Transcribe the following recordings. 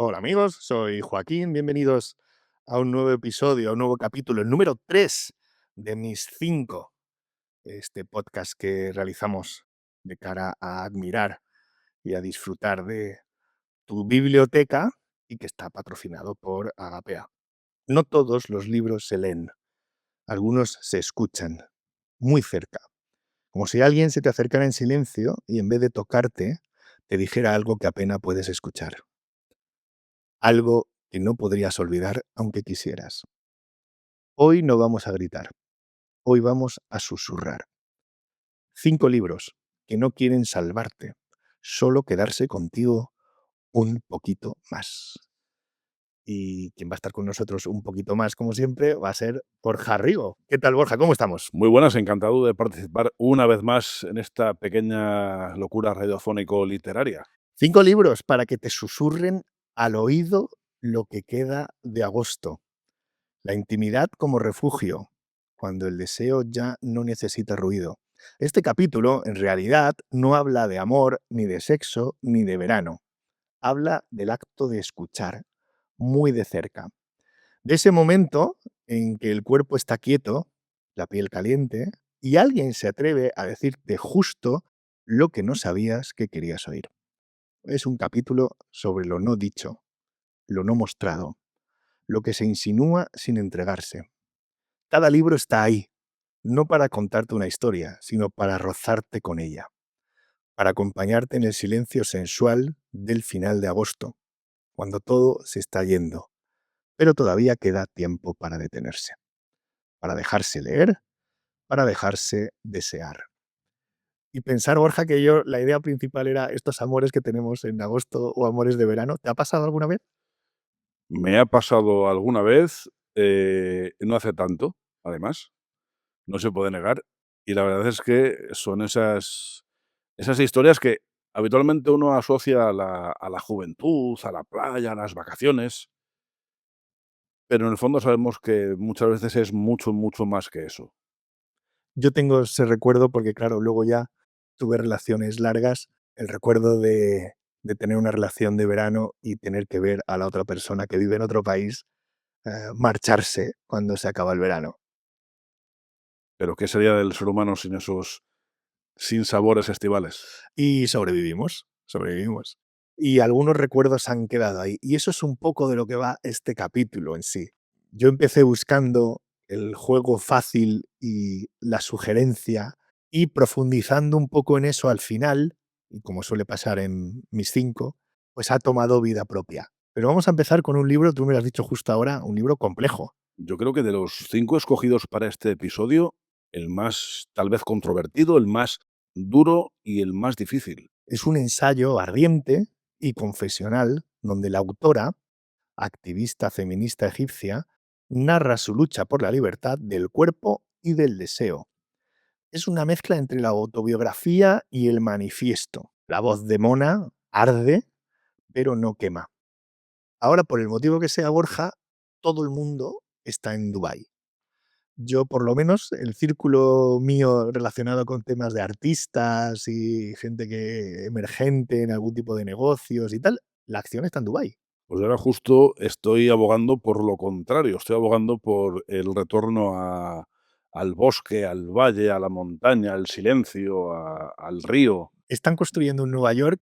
Hola amigos, soy Joaquín, bienvenidos a un nuevo episodio, a un nuevo capítulo, el número 3 de mis 5, este podcast que realizamos de cara a admirar y a disfrutar de tu biblioteca y que está patrocinado por Agapea. No todos los libros se leen, algunos se escuchan muy cerca, como si alguien se te acercara en silencio y en vez de tocarte, te dijera algo que apenas puedes escuchar, algo que no podrías olvidar aunque quisieras. Hoy no vamos a gritar, hoy vamos a susurrar. 5 libros que no quieren salvarte, solo quedarse contigo un poquito más. Y quien va a estar con nosotros un poquito más, como siempre, va a ser Borja Rigo. ¿Qué tal, Borja? ¿Cómo estamos? Muy buenas, encantado de participar una vez más en esta pequeña locura radiofónico-literaria. 5 libros para que te susurren al oído lo que queda de agosto. La intimidad como refugio, cuando el deseo ya no necesita ruido. Este capítulo, en realidad, no habla de amor, ni de sexo, ni de verano. Habla del acto de escuchar, muy de cerca. De ese momento en que el cuerpo está quieto, la piel caliente, y alguien se atreve a decirte justo lo que no sabías que querías oír. Es un capítulo sobre lo no dicho, lo no mostrado, lo que se insinúa sin entregarse. Cada libro está ahí, no para contarte una historia, sino para rozarte con ella, para acompañarte en el silencio sensual del final de agosto, cuando todo se está yendo, pero todavía queda tiempo para detenerse, para dejarse leer, para dejarse desear. Y pensar, Borja, que la idea principal era estos amores que tenemos en agosto o amores de verano. ¿Te ha pasado alguna vez? Me ha pasado alguna vez, no hace tanto, además, no se puede negar, y la verdad es que son esas historias que habitualmente uno asocia a la juventud, a la playa, a las vacaciones, pero en el fondo sabemos que muchas veces es mucho, mucho más que eso. Yo tengo ese recuerdo porque, claro, luego ya tuve relaciones largas, el recuerdo de tener una relación de verano y tener que ver a la otra persona que vive en otro país marcharse cuando se acaba el verano. Pero ¿qué sería del ser humano sin esos sinsabores estivales? Y sobrevivimos, sobrevivimos. Y algunos recuerdos han quedado ahí. Y eso es un poco de lo que va este capítulo en sí. Yo empecé buscando el juego fácil y la sugerencia y profundizando un poco en eso al final, y como suele pasar en mis 5, pues ha tomado vida propia. Pero vamos a empezar con un libro, tú me lo has dicho justo ahora, un libro complejo. Yo creo que de los 5 escogidos para este episodio, el más, tal vez, controvertido, el más duro y el más difícil. Es un ensayo ardiente y confesional donde la autora, activista feminista egipcia, narra su lucha por la libertad del cuerpo y del deseo. Es una mezcla entre la autobiografía y el manifiesto. La voz de Mona arde, pero no quema. Ahora, por el motivo que sea, Borja, todo el mundo está en Dubái. Yo, por lo menos, el círculo mío relacionado con temas de artistas y gente que emergente en algún tipo de negocios y tal, la acción está en Dubái. Pues ahora justo estoy abogando por lo contrario, estoy abogando por el retorno al bosque, al valle, a la montaña, al silencio, al río. Están construyendo en Nueva York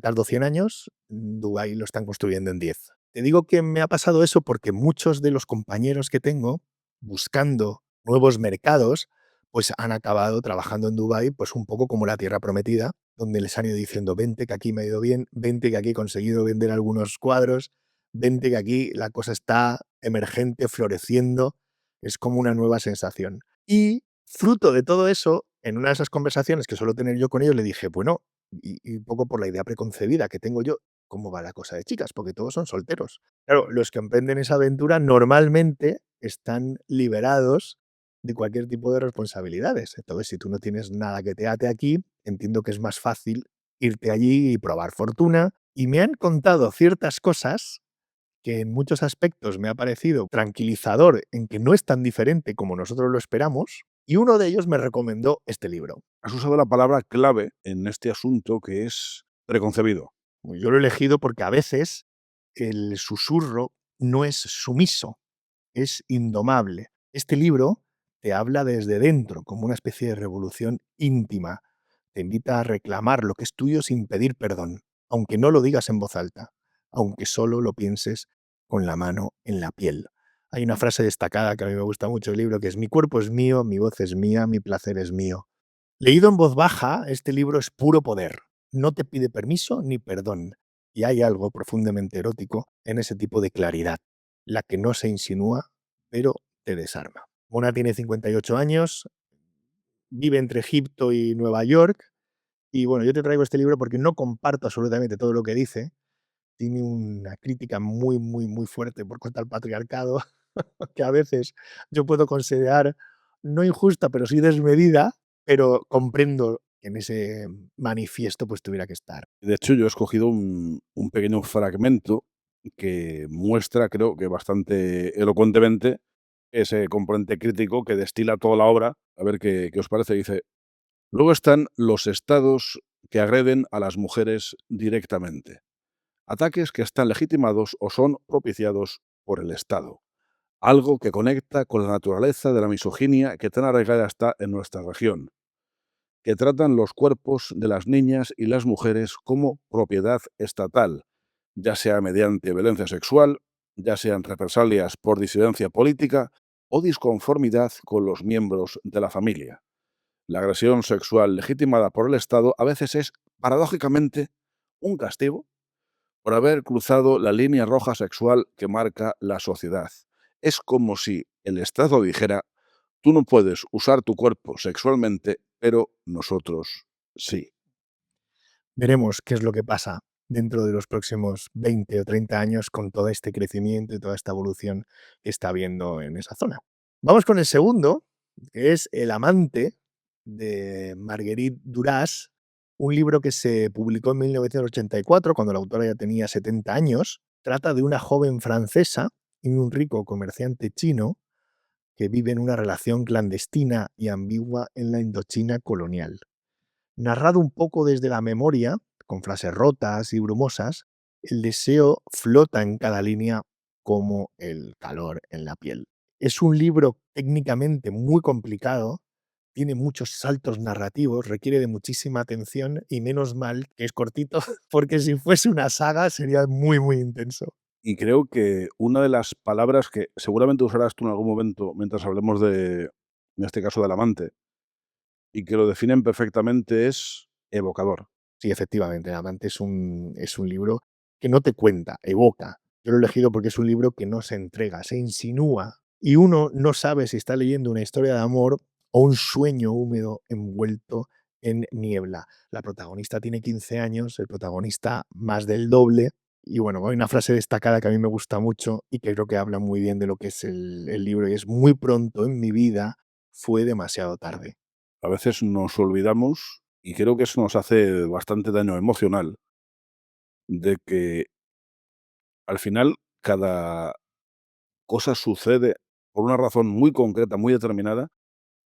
tardó 100 años, Dubái lo están construyendo en 10. Te digo que me ha pasado eso porque muchos de los compañeros que tengo, buscando nuevos mercados, pues han acabado trabajando en Dubái, pues un poco como la tierra prometida, donde les han ido diciendo: "Vente, que aquí me ha ido bien, vente, que aquí he conseguido vender algunos cuadros, vente, que aquí la cosa está emergente, floreciendo", es como una nueva sensación. Y fruto de todo eso, en una de esas conversaciones que suelo tener yo con ellos, le dije: "Bueno", y un poco por la idea preconcebida que tengo yo, ¿cómo va la cosa de chicas? Porque todos son solteros. Claro, los que emprenden esa aventura normalmente están liberados de cualquier tipo de responsabilidades. Entonces, si tú no tienes nada que te ate aquí, entiendo que es más fácil irte allí y probar fortuna. Y me han contado ciertas cosas que en muchos aspectos me ha parecido tranquilizador en que no es tan diferente como nosotros lo esperamos, y uno de ellos me recomendó este libro. Has usado la palabra clave en este asunto que es preconcebido. Yo lo he elegido porque a veces el susurro no es sumiso, es indomable. Este libro te habla desde dentro, como una especie de revolución íntima. Te invita a reclamar lo que es tuyo sin pedir perdón, aunque no lo digas en voz alta, aunque solo lo pienses con la mano en la piel. Hay una frase destacada que a mí me gusta mucho del libro, que es: mi cuerpo es mío, mi voz es mía, mi placer es mío. Leído en voz baja, este libro es puro poder. No te pide permiso ni perdón. Y hay algo profundamente erótico en ese tipo de claridad, la que no se insinúa, pero te desarma. Mona tiene 58 años, vive entre Egipto y Nueva York. Y bueno, yo te traigo este libro porque no comparto absolutamente todo lo que dice. Tiene una crítica muy, muy, muy fuerte por contra el patriarcado, que a veces yo puedo considerar no injusta, pero sí desmedida, pero comprendo que en ese manifiesto pues tuviera que estar. De hecho, yo he escogido un pequeño fragmento que muestra, creo que bastante elocuentemente, ese componente crítico que destila toda la obra. A ver qué os parece. Dice: luego están los estados que agreden a las mujeres directamente. Ataques que están legitimados o son propiciados por el Estado. Algo que conecta con la naturaleza de la misoginia que tan arraigada está en nuestra región, que tratan los cuerpos de las niñas y las mujeres como propiedad estatal, ya sea mediante violencia sexual, ya sean represalias por disidencia política o disconformidad con los miembros de la familia. La agresión sexual legitimada por el Estado a veces es, paradójicamente, un castigo por haber cruzado la línea roja sexual que marca la sociedad. Es como si el Estado dijera: tú no puedes usar tu cuerpo sexualmente, pero nosotros sí. Veremos qué es lo que pasa dentro de los próximos 20 o 30 años con todo este crecimiento y toda esta evolución que está habiendo en esa zona. Vamos con el segundo, que es El amante, de Marguerite Duras, un libro que se publicó en 1984, cuando la autora ya tenía 70 años. Trata de una joven francesa y un rico comerciante chino que viven una relación clandestina y ambigua en la Indochina colonial. Narrado un poco desde la memoria, con frases rotas y brumosas, el deseo flota en cada línea como el calor en la piel. Es un libro técnicamente muy complicado, tiene muchos saltos narrativos, requiere de muchísima atención y menos mal que es cortito, porque si fuese una saga sería muy, muy intenso. Y creo que una de las palabras que seguramente usarás tú en algún momento mientras hablemos de, en este caso, del amante, y que lo definen perfectamente, es evocador. Sí, efectivamente, El amante es un libro que no te cuenta, evoca. Yo lo he elegido porque es un libro que no se entrega, se insinúa y uno no sabe si está leyendo una historia de amor o un sueño húmedo envuelto en niebla. La protagonista tiene 15 años, el protagonista más del doble. Y bueno, hay una frase destacada que a mí me gusta mucho y que creo que habla muy bien de lo que es el libro, y es: muy pronto en mi vida fue demasiado tarde. A veces nos olvidamos, y creo que eso nos hace bastante daño emocional, de que al final cada cosa sucede por una razón muy concreta, muy determinada,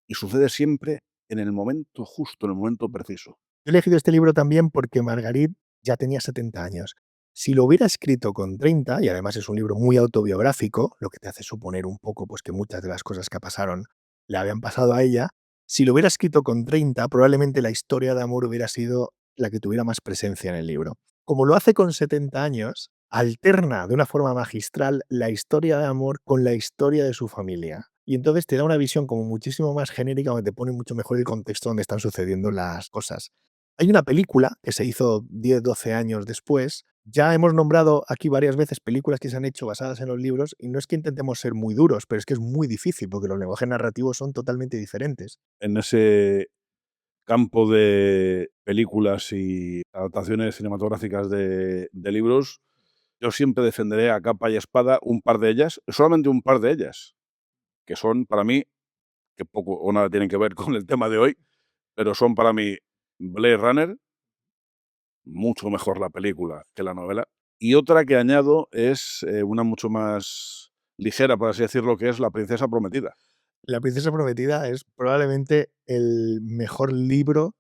y sucede siempre en el momento justo, en el momento preciso. Yo he elegido este libro también porque Margarit ya tenía 70 años. Si lo hubiera escrito con 30, y además es un libro muy autobiográfico, lo que te hace suponer un poco pues, que muchas de las cosas que pasaron le habían pasado a ella, si lo hubiera escrito con 30, probablemente la historia de amor hubiera sido la que tuviera más presencia en el libro. Como lo hace con 70 años, alterna de una forma magistral la historia de amor con la historia de su familia. Y entonces te da una visión como muchísimo más genérica, donde te pone mucho mejor el contexto donde están sucediendo las cosas. Hay una película que se hizo 10, 12 años después. Ya hemos nombrado aquí varias veces películas que se han hecho basadas en los libros, y no es que intentemos ser muy duros, pero es que es muy difícil porque los lenguajes narrativos son totalmente diferentes. En ese campo de películas y adaptaciones cinematográficas de libros, yo siempre defenderé a capa y espada un par de ellas, solamente un par de ellas, que son para mí, que poco o nada tienen que ver con el tema de hoy, pero son para mí Blade Runner, mucho mejor la película que la novela, y otra que añado es una mucho más ligera, por así decirlo, que es La princesa prometida. La princesa prometida es probablemente el mejor libro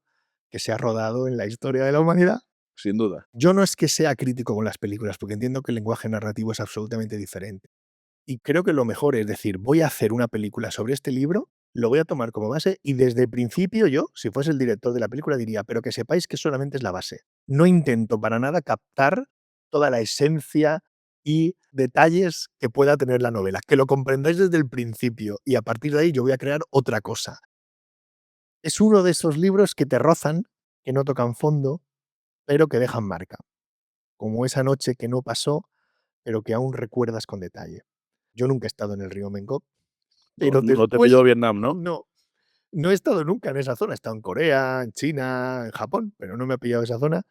que se ha rodado en la historia de la humanidad. sin duda. Yo no es que sea crítico con las películas, porque entiendo que el lenguaje narrativo es absolutamente diferente. Y creo que lo mejor es decir, voy a hacer una película sobre este libro, lo voy a tomar como base y desde el principio yo, si fuese el director de la película, diría, pero que sepáis que solamente es la base. No intento para nada captar toda la esencia y detalles que pueda tener la novela, que lo comprendáis desde el principio y a partir de ahí yo voy a crear otra cosa. Es uno de esos libros que te rozan, que no tocan fondo, pero que dejan marca, como esa noche que no pasó, pero que aún recuerdas con detalle. Yo nunca he estado en el río Mekong, No, pero no te pilló después Vietnam, ¿no? no, no he estado nunca en esa zona. He estado en Corea, en China, en Japón, pero no me ha pillado esa zona.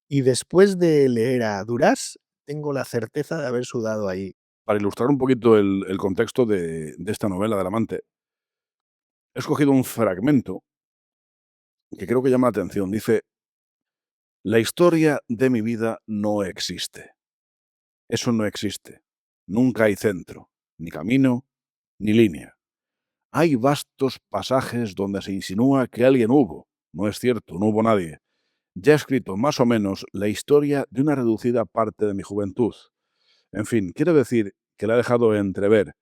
Y después de leer a Duras, tengo la certeza de haber sudado ahí. Para ilustrar un poquito el contexto de esta novela del amante, he escogido un fragmento que creo que llama la atención. Dice: "La historia de mi vida no existe. Eso no existe. Nunca hay centro, ni camino, ni línea. Hay vastos pasajes donde se insinúa que alguien hubo. No es cierto, no hubo nadie. Ya he escrito más o menos la historia de una reducida parte de mi juventud. En fin, quiero decir que la he dejado entrever.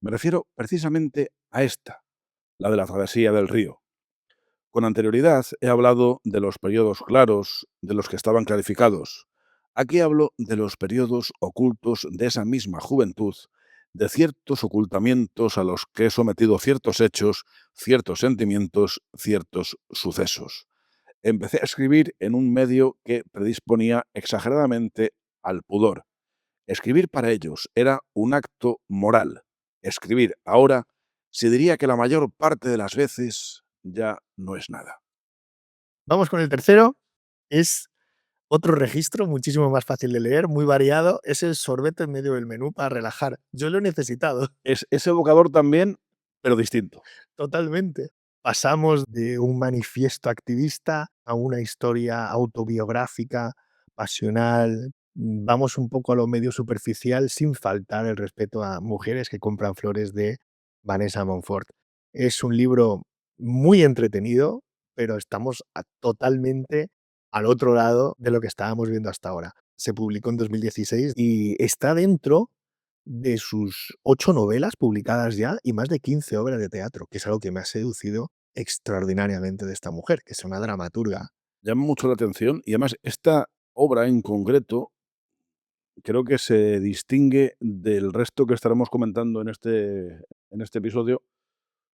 Me refiero precisamente a esta, la de la travesía del río. Con anterioridad he hablado de los periodos claros, de los que estaban clarificados. Aquí hablo de los periodos ocultos de esa misma juventud, de ciertos ocultamientos a los que he sometido ciertos hechos, ciertos sentimientos, ciertos sucesos. Empecé a escribir en un medio que predisponía exageradamente al pudor. Escribir para ellos era un acto moral. Escribir ahora se diría que la mayor parte de las veces ya no es nada". Vamos con el tercero. Es otro registro muchísimo más fácil de leer, muy variado. Es el sorbete en medio del menú para relajar. Yo lo he necesitado. Es evocador también, pero distinto. Totalmente. Pasamos de un manifiesto activista a una historia autobiográfica, pasional. Vamos un poco a lo medio superficial sin faltar el respeto a Mujeres que compran flores de Vanessa Monfort. Es un libro muy entretenido, pero estamos totalmente al otro lado de lo que estábamos viendo hasta ahora. Se publicó en 2016 y está dentro de sus 8 novelas publicadas ya y más de 15 obras de teatro, que es algo que me ha seducido extraordinariamente de esta mujer, que es una dramaturga. Llama mucho la atención y además esta obra en concreto creo que se distingue del resto que estaremos comentando en este episodio,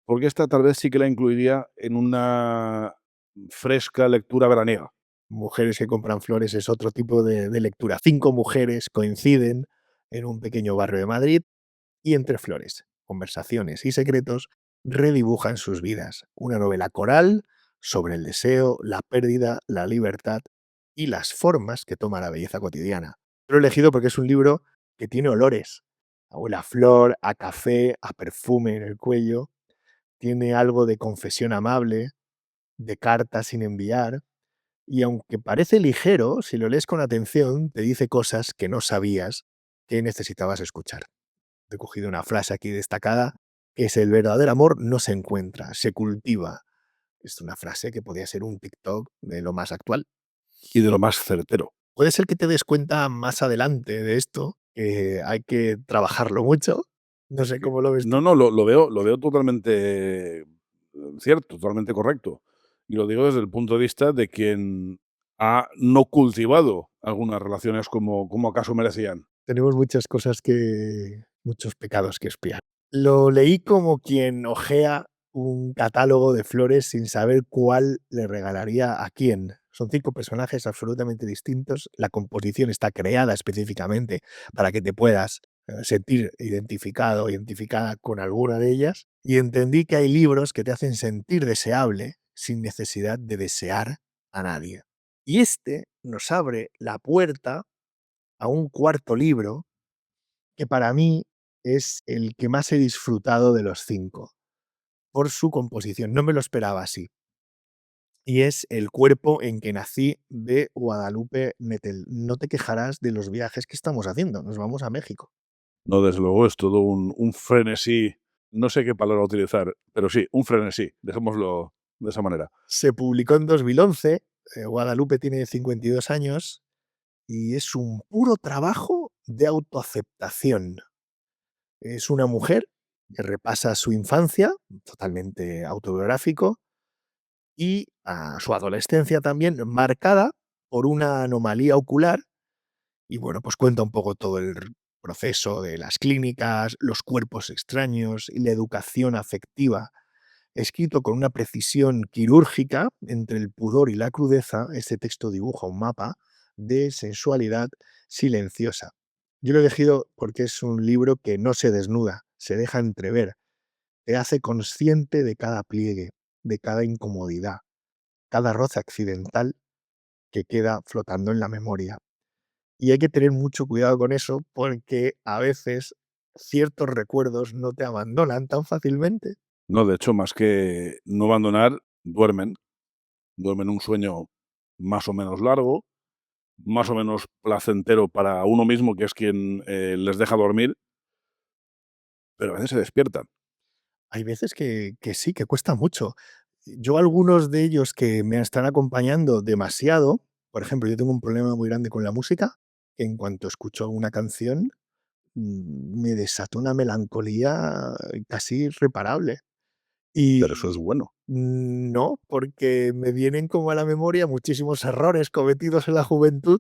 porque esta tal vez sí que la incluiría en una fresca lectura veraniega. Mujeres que compran flores es otro tipo de lectura. 5 mujeres coinciden en un pequeño barrio de Madrid y entre flores, conversaciones y secretos redibujan sus vidas. Una novela coral sobre el deseo, la pérdida, la libertad y las formas que toma la belleza cotidiana. Lo he elegido porque es un libro que tiene olores. Huele a flor, a café, a perfume en el cuello. Tiene algo de confesión amable, de carta sin enviar. Y aunque parece ligero, si lo lees con atención, te dice cosas que no sabías que necesitabas escuchar. He cogido una frase aquí destacada, que es: el verdadero amor no se encuentra, se cultiva. Es una frase que podría ser un TikTok de lo más actual. Y de lo más certero. Puede ser que te des cuenta más adelante de esto, que hay que trabajarlo mucho. No sé cómo lo ves No, tú. no, lo veo totalmente cierto, totalmente correcto. Y lo digo desde el punto de vista de quien ha no cultivado algunas relaciones como acaso merecían. Tenemos muchas cosas muchos pecados que expiar. Lo leí como quien hojea un catálogo de flores sin saber cuál le regalaría a quién. Son 5 personajes absolutamente distintos. La composición está creada específicamente para que te puedas sentir identificado o identificada con alguna de ellas. Y entendí que hay libros que te hacen sentir deseable sin necesidad de desear a nadie. Y este nos abre la puerta a un cuarto libro que para mí es el que más he disfrutado de los 5 por su composición. No me lo esperaba así. Y es El cuerpo en que nací, de Guadalupe Nettel. No te quejarás de los viajes que estamos haciendo. Nos vamos a México. No, desde luego es todo un frenesí, no sé qué palabra utilizar, pero sí, un frenesí, dejémoslo de esa manera. Se publicó en 2011 Guadalupe tiene 52 años y es un puro trabajo de autoaceptación. Es una mujer que repasa su infancia, totalmente autobiográfico, y a su adolescencia también, marcada por una anomalía ocular. Y bueno, pues cuenta un poco todo el proceso de las clínicas, los cuerpos extraños y la educación afectiva. Escrito con una precisión quirúrgica entre el pudor y la crudeza, este texto dibuja un mapa de sensualidad silenciosa. Yo lo he elegido porque es un libro que no se desnuda, se deja entrever, te hace consciente de cada pliegue, de cada incomodidad, cada roce accidental que queda flotando en la memoria. Y hay que tener mucho cuidado con eso porque a veces ciertos recuerdos no te abandonan tan fácilmente. No, de hecho, más que no abandonar, duermen un sueño más o menos largo, más o menos placentero para uno mismo, que es quien les deja dormir, pero a veces se despiertan. Hay veces que sí, que cuesta mucho. Yo algunos de ellos que me están acompañando demasiado, por ejemplo, yo tengo un problema muy grande con la música, que en cuanto escucho una canción, me desata una melancolía casi irreparable. Pero eso es Y bueno. no, porque me vienen como a la memoria muchísimos errores cometidos en la juventud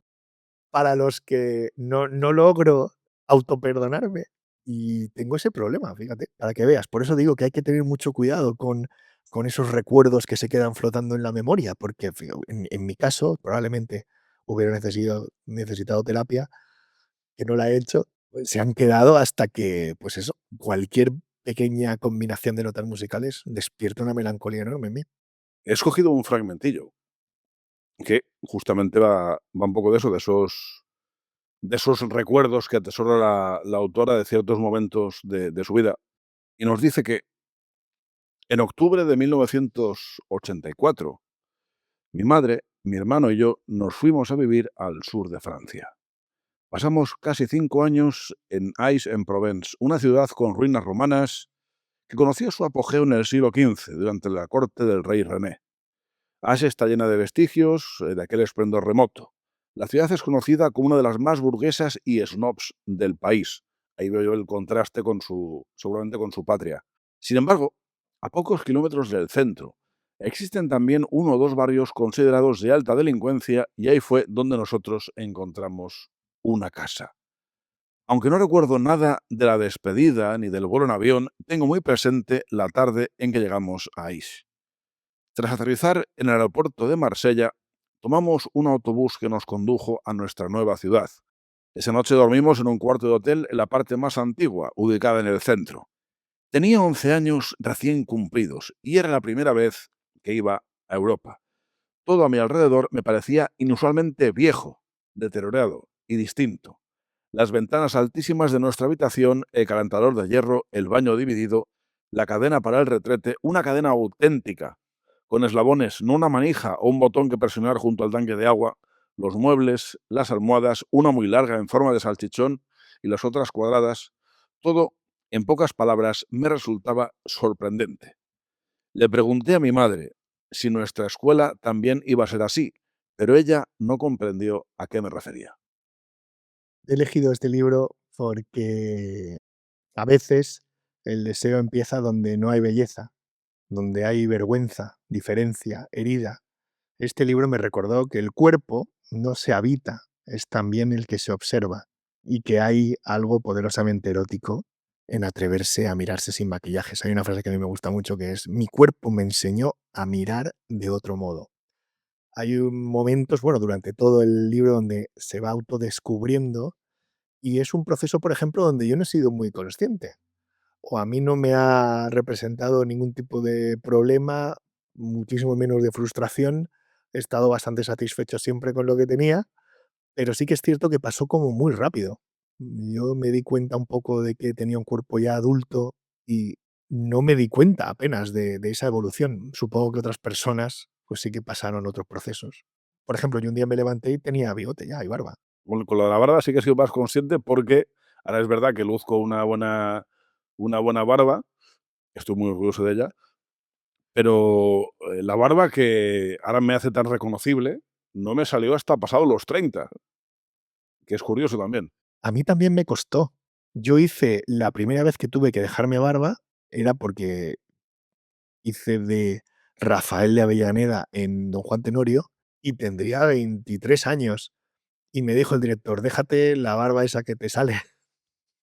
para los que no logro autoperdonarme. Y tengo ese problema, fíjate, para que veas. Por eso digo que hay que tener mucho cuidado con esos recuerdos que se quedan flotando en la memoria, porque en mi caso probablemente hubiera necesitado terapia, que no la he hecho, pues se han quedado hasta que, pues eso, cualquier pequeña combinación de notas musicales despierta una melancolía enorme en mí. He escogido un fragmentillo que justamente va un poco de eso, de esos recuerdos que atesora la autora de ciertos momentos de su vida. Y nos dice que en octubre de 1984, mi madre, mi hermano y yo nos fuimos a vivir al sur de Francia. Pasamos casi 5 años en Aix-en-Provence, una ciudad con ruinas romanas que conoció su apogeo en el siglo XV, durante la corte del rey René. Aix está llena de vestigios de aquel esplendor remoto. La ciudad es conocida como una de las más burguesas y snobs del país. Ahí veo yo el contraste seguramente con su patria. Sin embargo, a pocos kilómetros del centro, existen también uno o dos barrios considerados de alta delincuencia y ahí fue donde nosotros encontramos una casa. Aunque no recuerdo nada de la despedida ni del vuelo en avión, tengo muy presente la tarde en que llegamos a Aix. Tras aterrizar en el aeropuerto de Marsella, tomamos un autobús que nos condujo a nuestra nueva ciudad. Esa noche dormimos en un cuarto de hotel en la parte más antigua, ubicada en el centro. Tenía 11 años recién cumplidos y era la primera vez que iba a Europa. Todo a mi alrededor me parecía inusualmente viejo, deteriorado y distinto. Las ventanas altísimas de nuestra habitación, el calentador de hierro, el baño dividido, la cadena para el retrete, una cadena auténtica, con eslabones, no una manija o un botón que presionar junto al tanque de agua, los muebles, las almohadas, una muy larga en forma de salchichón y las otras cuadradas, todo, en pocas palabras, me resultaba sorprendente. Le pregunté a mi madre si nuestra escuela también iba a ser así, pero ella no comprendió a qué me refería. He elegido este libro porque a veces el deseo empieza donde no hay belleza, donde hay vergüenza, diferencia, herida. Este libro me recordó que el cuerpo no se habita, es también el que se observa y que hay algo poderosamente erótico en atreverse a mirarse sin maquillajes. Hay una frase que a mí me gusta mucho que es: mi cuerpo me enseñó a mirar de otro modo. Hay momentos, bueno, durante todo el libro donde se va autodescubriendo y es un proceso, por ejemplo, donde yo no he sido muy consciente o a mí no me ha representado ningún tipo de problema, muchísimo menos de frustración. He estado bastante satisfecho siempre con lo que tenía, pero sí que es cierto que pasó como muy rápido. Yo me di cuenta un poco de que tenía un cuerpo ya adulto y no me di cuenta apenas de esa evolución. Supongo que otras personas pues sí que pasaron otros procesos. Por ejemplo, yo un día me levanté y tenía bigote ya y barba. Con lo de la barba sí que he sido más consciente porque ahora es verdad que luzco una buena barba, estoy muy orgulloso de ella, Pero la barba que ahora me hace tan reconocible no me salió hasta pasado los 30, que es curioso también. A mí también me costó. Yo hice la primera vez que tuve que dejarme barba, era porque hice de Rafael de Avellaneda en Don Juan Tenorio y tendría 23 años. Y me dijo el director: "Déjate la barba esa que te sale,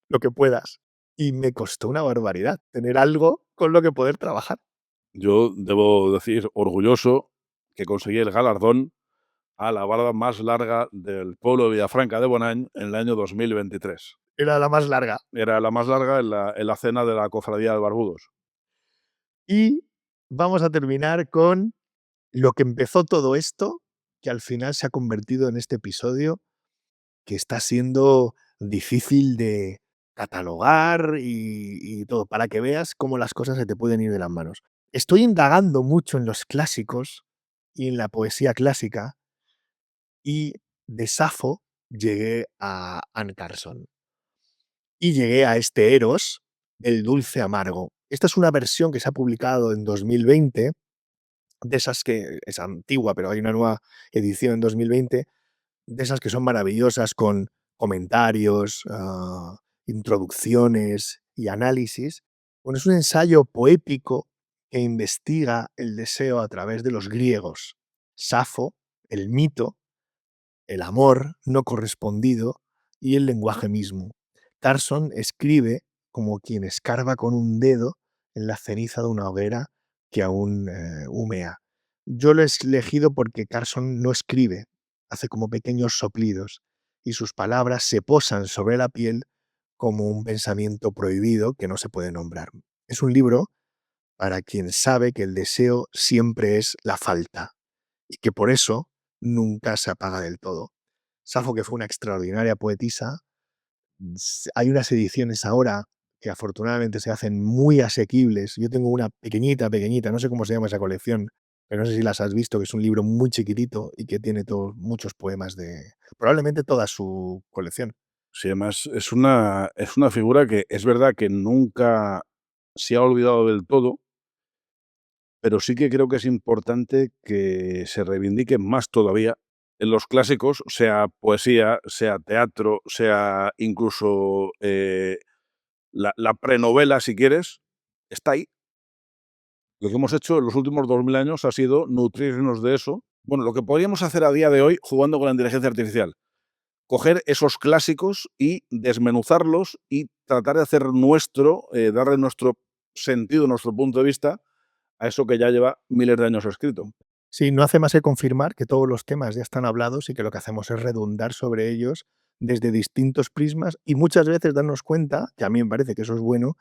lo que puedas". Y me costó una barbaridad tener algo con lo que poder trabajar. Yo debo decir, orgulloso, que conseguí el galardón a la barba más larga del pueblo de Villafranca de Bonany en el año 2023. Era la más larga. Era la más larga en la cena de la Cofradía de Barbudos. Y vamos a terminar con lo que empezó todo esto, que al final se ha convertido en este episodio, que está siendo difícil de catalogar y todo, para que veas cómo las cosas se te pueden ir de las manos. Estoy indagando mucho en los clásicos y en la poesía clásica, y de Safo llegué a Anne Carson. Y llegué a este Eros, el dulce amargo. Esta es una versión que se ha publicado en 2020, de esas que es antigua, pero hay una nueva edición en 2020, de esas que son maravillosas con comentarios, introducciones y análisis. Bueno, es un ensayo poético que investiga el deseo a través de los griegos. Safo, el mito, el amor no correspondido y el lenguaje mismo. Carson escribe como quien escarba con un dedo en la ceniza de una hoguera que aún humea. Yo lo he elegido porque Carson no escribe, hace como pequeños soplidos y sus palabras se posan sobre la piel como un pensamiento prohibido que no se puede nombrar. Es un libro para quien sabe que el deseo siempre es la falta y que por eso nunca se apaga del todo. Safo, que fue una extraordinaria poetisa, hay unas ediciones ahora que afortunadamente se hacen muy asequibles. Yo tengo una pequeñita, pequeñita, no sé cómo se llama esa colección, pero no sé si las has visto, que es un libro muy chiquitito y que tiene muchos poemas de probablemente toda su colección. Sí, además es una figura que es verdad que nunca se ha olvidado del todo, pero sí que creo que es importante que se reivindique más todavía en los clásicos, sea poesía, sea teatro, sea incluso la prenovela, si quieres, está ahí. Lo que hemos hecho en los últimos 2000 años ha sido nutrirnos de eso. Bueno, lo que podríamos hacer a día de hoy jugando con la inteligencia artificial, coger esos clásicos y desmenuzarlos y tratar de hacer nuestro, darle nuestro sentido, nuestro punto de vista a eso que ya lleva miles de años escrito. Sí, no hace más que confirmar que todos los temas ya están hablados y que lo que hacemos es redundar sobre ellos desde distintos prismas y muchas veces darnos cuenta, que a mí me parece que eso es bueno,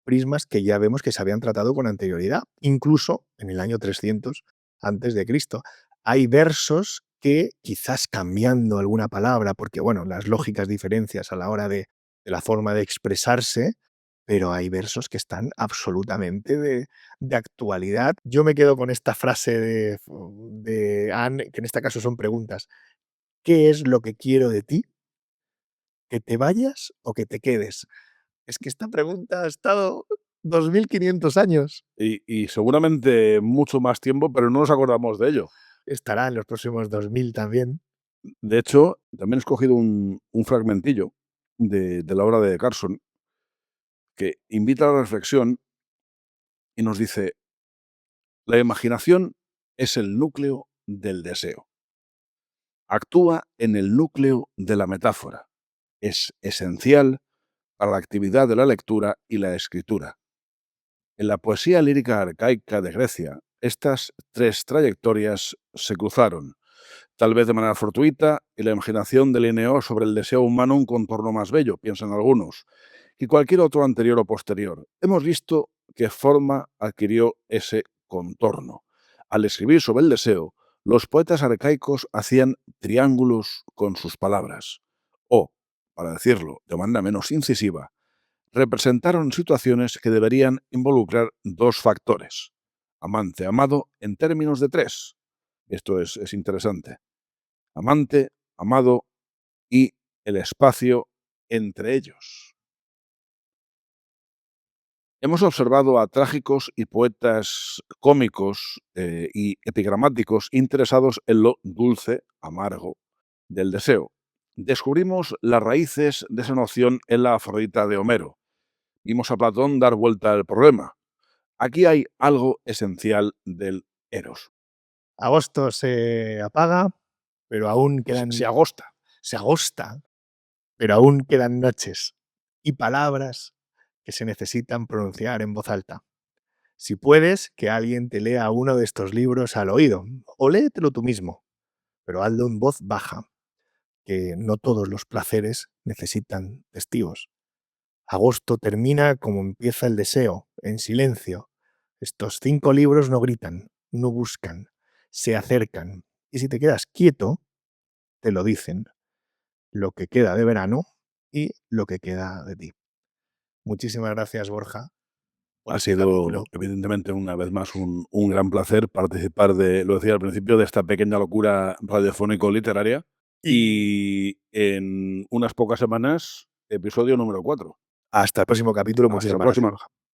prismas que ya vemos que se habían tratado con anterioridad, incluso en el año 300 antes de Cristo. Hay versos que quizás cambiando alguna palabra, porque bueno, las lógicas diferencias a la hora de la forma de expresarse, pero hay versos que están absolutamente de actualidad. Yo me quedo con esta frase de Anne, que en este caso son preguntas. ¿Qué es lo que quiero de ti? ¿Que te vayas o que te quedes? Es que esta pregunta ha estado 2500 años. Y seguramente mucho más tiempo, pero no nos acordamos de ello. Estará en los próximos 2000 también. De hecho, también he escogido un fragmentillo de la obra de Carson que invita a la reflexión y nos dice: la imaginación es el núcleo del deseo. Actúa en el núcleo de la metáfora. Es esencial para la actividad de la lectura y la escritura. En la poesía lírica arcaica de Grecia, estas tres trayectorias se cruzaron, tal vez de manera fortuita, y la imaginación delineó sobre el deseo humano un contorno más bello, piensan algunos, que cualquier otro anterior o posterior. Hemos visto qué forma adquirió ese contorno. Al escribir sobre el deseo, los poetas arcaicos hacían triángulos con sus palabras, o, para decirlo de manera menos incisiva, representaron situaciones que deberían involucrar dos factores: amante, amado, en términos de tres. Esto es interesante. Amante, amado y el espacio entre ellos. Hemos observado a trágicos y poetas cómicos y epigramáticos interesados en lo dulce, amargo, del deseo. Descubrimos las raíces de esa noción en la Afrodita de Homero. Vimos a Platón dar vuelta al problema. Aquí hay algo esencial del eros. Agosto se apaga, pero aún quedan... Se agosta. Se agosta, pero aún quedan noches y palabras que se necesitan pronunciar en voz alta. Si puedes, que alguien te lea uno de estos libros al oído, o léetelo tú mismo, pero hazlo en voz baja, que no todos los placeres necesitan testigos. Agosto termina como empieza el deseo, en silencio. Estos 5 libros no gritan, no buscan, se acercan. Y si te quedas quieto, te lo dicen. Lo que queda de verano y lo que queda de ti. Muchísimas gracias, Borja. Ha sido, evidentemente, una vez más un gran placer participar de, lo decía al principio, de esta pequeña locura radiofónico-literaria. Y en unas pocas semanas, episodio número 4. Hasta el próximo capítulo. Hasta la Muchísimas próxima. gracias, Borja.